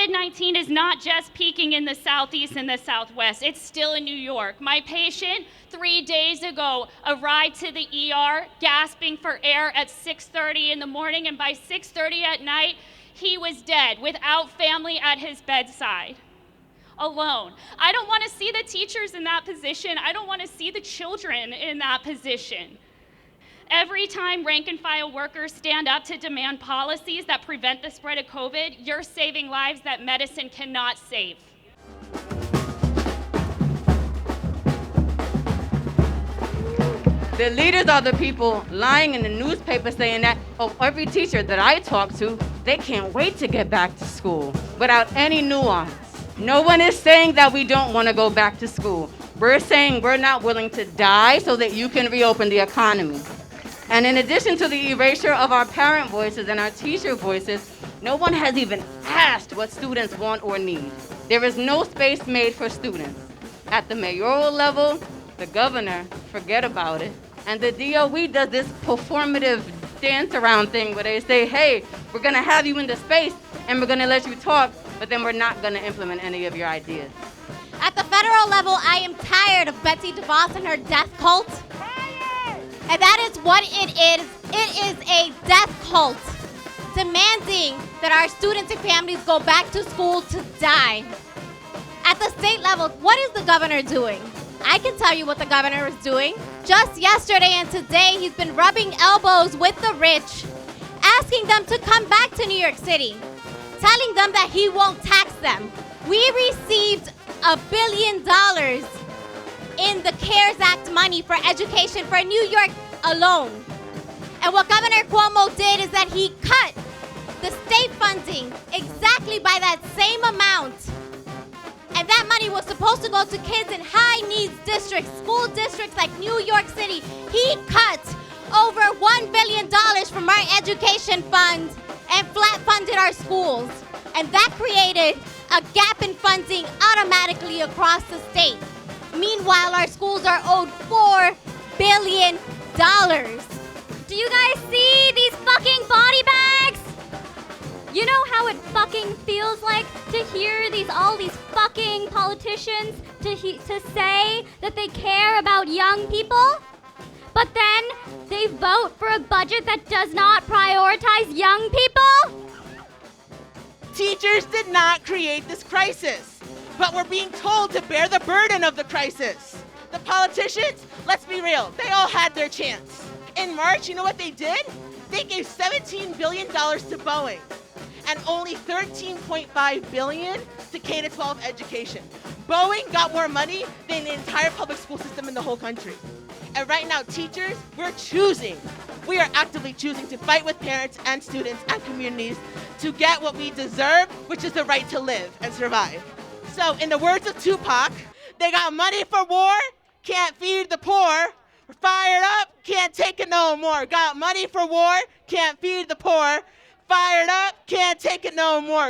COVID-19 is not just peaking in the Southeast and the Southwest, it's still in New York. My patient 3 days ago arrived to the ER gasping for air at 6:30 in the morning, and by 6:30 at night, he was dead without family at his bedside, alone. I don't want to see the teachers in that position. I don't want to see the children in that position. Every time rank and file workers stand up to demand policies that prevent the spread of COVID, you're saving lives that medicine cannot save. The leaders are the people lying in the newspaper saying that, oh, every teacher that I talk to, they can't wait to get back to school, without any nuance. No one is saying that we don't want to go back to school. We're saying we're not willing to die so that you can reopen the economy. And in addition to the erasure of our parent voices and our teacher voices, no one has even asked what students want or need. There is no space made for students. At the mayoral level, the governor, forget about it. And the DOE does this performative dance around thing where they say, hey, we're gonna have you in the space and we're gonna let you talk, but then we're not gonna implement any of your ideas. At the federal level, I am tired of Betsy DeVos and her death cult. And that is what it is. It is a death cult demanding that our students and families go back to school to die. At the state level, what is the governor doing? I can tell you what the governor is doing. Just yesterday and today, he's been rubbing elbows with the rich, asking them to come back to New York City, telling them that he won't tax them. We received $1 billion in the CARES Act money for education for New York alone. And what Governor Cuomo did is that he cut the state funding exactly by that same amount. And that money was supposed to go to kids in high needs districts, school districts like New York City. He cut over $1 billion from our education fund and flat funded our schools. And that created a gap in funding automatically across the state. Meanwhile, our schools are owed $4 billion. Do you guys see these fucking body bags? You know how it fucking feels like to hear all these fucking politicians to say that they care about young people, but then they vote for a budget that does not prioritize young people? Teachers did not create this crisis, but we're being told to bear the burden of the crisis. The politicians, let's be real, they all had their chance. In March, you know what they did? They gave $17 billion to Boeing and only $13.5 billion to K-12 education. Boeing got more money than the entire public school system in the whole country. And right now, teachers, we are actively choosing to fight with parents and students and communities to get what we deserve, which is the right to live and survive. So in the words of Tupac, they got money for war, can't feed the poor. We're fired up, can't take it no more. Got money for war, can't feed the poor. Fired up, can't take it no more.